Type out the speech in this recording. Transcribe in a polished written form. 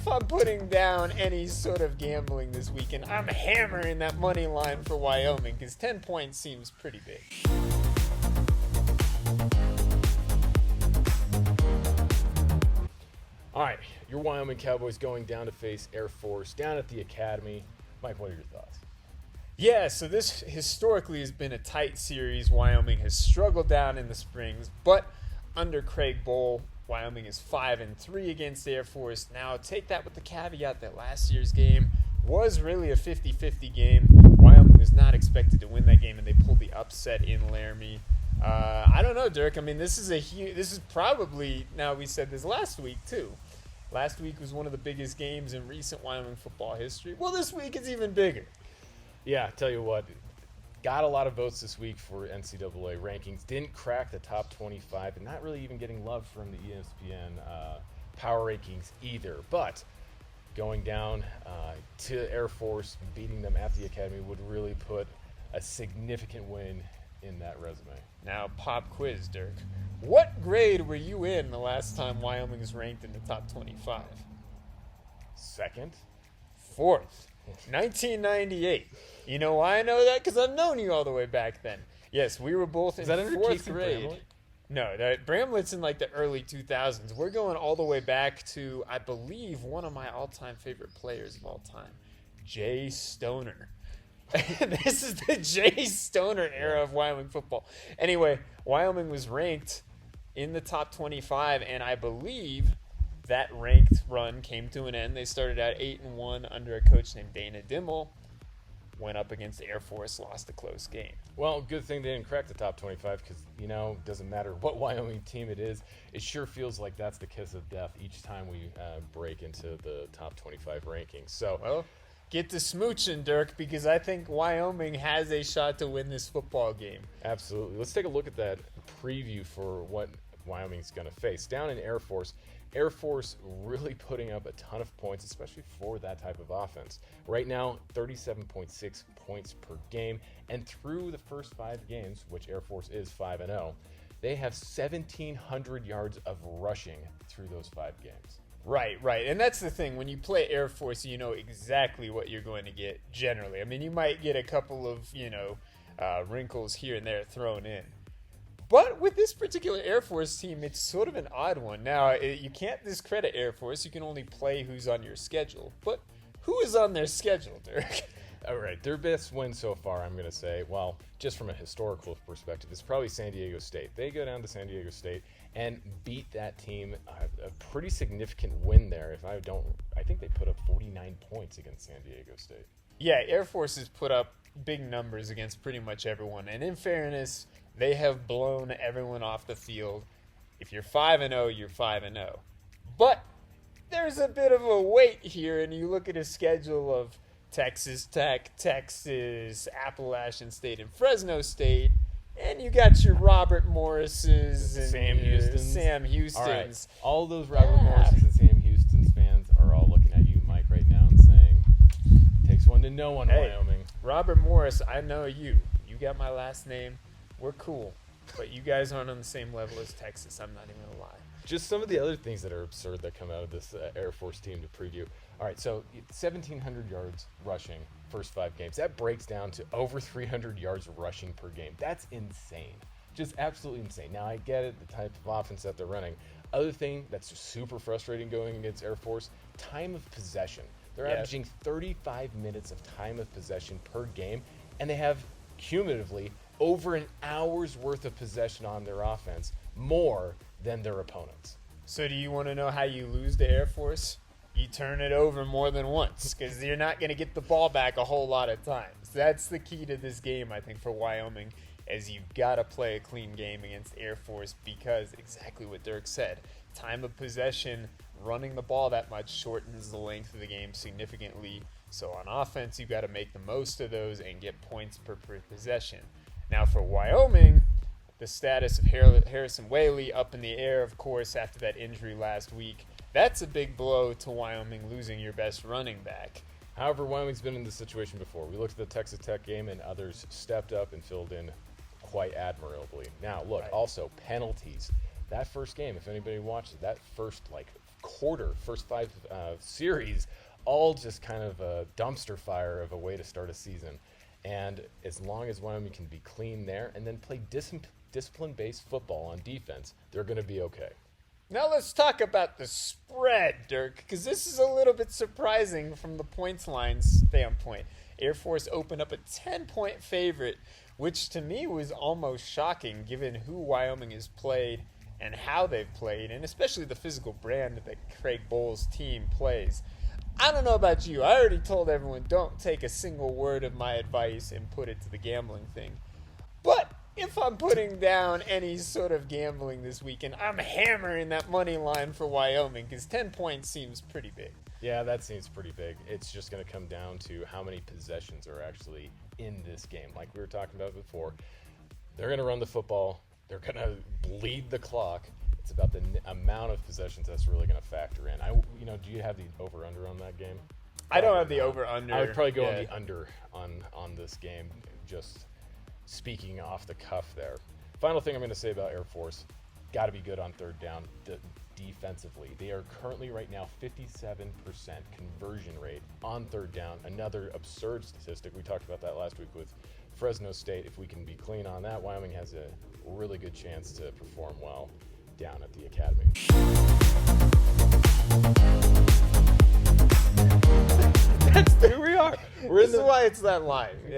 if I'm putting down any sort of gambling this weekend, I'm hammering that money line for Wyoming because 10 points seems pretty big. All right, your Wyoming Cowboys going down to face Air Force down at the Academy. Mike, what are your thoughts? Yeah, so this historically has been a tight series. Wyoming has struggled down in the springs, but under Craig Bowl, Wyoming is 5-3 against Air Force. Now, take that with the caveat that last year's game was really a 50-50 game. Wyoming was not expected to win that game, and they pulled the upset in Laramie. I don't know, Dirk. I mean, this is probably, now we said this last week too. Last week was one of the biggest games in recent Wyoming football history. Well, this week it's even bigger. Yeah, tell you what, got a lot of votes this week for NCAA rankings. Didn't crack the top 25, and not really even getting love from the ESPN power rankings either. But going down to Air Force, beating them at the Academy would really put a significant win in that resume. Now, pop quiz, Dirk. What grade were you in the last time Wyoming was ranked in the top 25? Second? Fourth. 1998. You know why I know that? Because I've known you all the way back then. Yes, we were both in fourth grade. Bramlett? No, Bramlett's in like the early 2000s. We're going all the way back to, I believe, one of my all-time favorite players of all time, Jay Stoner. This is the Jay Stoner era of Wyoming football. Anyway, Wyoming was ranked in the top 25, and I believe that ranked run came to an end. They started out 8-1 under a coach named Dana Dimmel, went up against Air Force, lost a close game. Well, good thing they didn't crack the top 25 because, it doesn't matter what Wyoming team it is. It sure feels like that's the kiss of death each time we break into the top 25 rankings. So, well, get to smooching, Dirk, because I think Wyoming has a shot to win this football game. Absolutely. Let's take a look at that preview for what Wyoming's going to face. Down in Air Force really putting up a ton of points, especially for that type of offense. Right now, 37.6 points per game, and through the first 5 games, which Air Force is 5-0, they have 1,700 yards of rushing through those 5 games. Right. And that's the thing. When you play Air Force, you know exactly what you're going to get generally. I mean, you might get a couple of, wrinkles here and there thrown in. But with this particular Air Force team, it's sort of an odd one. Now, you can't discredit Air Force. You can only play who's on your schedule. But who is on their schedule, Dirk? All right, their best win so far, I'm going to say, well, just from a historical perspective, it's probably San Diego State. They go down to San Diego State and beat that team, a pretty significant win there. I think they put up 49 points against San Diego State. Yeah, Air Force has put up big numbers against pretty much everyone. And in fairness, they have blown everyone off the field. If you're 5-0, you're 5-0. But there's a bit of a weight here, and you look at a schedule of Texas Tech, Texas, Appalachian State, and Fresno State, and you got your Robert Morrises and Sam Houstons. All right, all those Robert Morrises and Sam Houstons fans are all looking at you, Mike, right now and saying, takes one to know one, Wyoming. Robert Morris, I know you. You got my last name. We're cool, but you guys aren't on the same level as Texas. I'm not even going to lie. Just some of the other things that are absurd that come out of this Air Force team to preview. All right, so 1,700 yards rushing first 5 games. That breaks down to over 300 yards rushing per game. That's insane. Just absolutely insane. Now, I get it, the type of offense that they're running. Other thing that's super frustrating going against Air Force, time of possession. They're averaging 35 minutes of time of possession per game, and they have cumulatively over an hour's worth of possession on their offense, more than their opponents. So do you want to know how you lose to Air Force? You turn it over more than once, because you're not going to get the ball back a whole lot of times. That's the key to this game, I think, for Wyoming, as you've got to play a clean game against Air Force, because exactly what Dirk said, time of possession, running the ball that much shortens the length of the game significantly. So on offense, you've got to make the most of those and get points per possession. Now for Wyoming, the status of Harrison Whaley up in the air, of course, after that injury last week. That's a big blow to Wyoming, losing your best running back. However, Wyoming's been in this situation before. We looked at the Texas Tech game, and others stepped up and filled in quite admirably. Now, look, also penalties. That first game, if anybody watched it, that first, quarter, first 5 series, all just kind of a dumpster fire of a way to start a season. And as long as Wyoming can be clean there and then play discipline-based football on defense, they're going to be okay. Now let's talk about the spread, Dirk, because this is a little bit surprising from the points line standpoint. Air Force opened up a 10-point favorite, which to me was almost shocking given who Wyoming has played and how they've played, and especially the physical brand that Craig Bowles' team plays. I don't know about you. I already told everyone don't take a single word of my advice and put it to the gambling thing. But if I'm putting down any sort of gambling this weekend, I'm hammering that money line for Wyoming because 10 points seems pretty big. Yeah, that seems pretty big. It's just going to come down to how many possessions are actually in this game. Like we were talking about before, they're going to run the football. They're going to bleed the clock. It's about the amount of possessions that's really going to factor in. Do you have the over/under on that game? I don't have the over/under. I would probably go on the under on this game, just speaking off the cuff there. Final thing I'm going to say about Air Force, got to be good on third down defensively. They are currently right now 57% conversion rate on third down. Another absurd statistic. We talked about that last week with Fresno State. If we can be clean on that, Wyoming has a really good chance to perform well down at the academy. That's who we are. This is why it's that line. Yeah.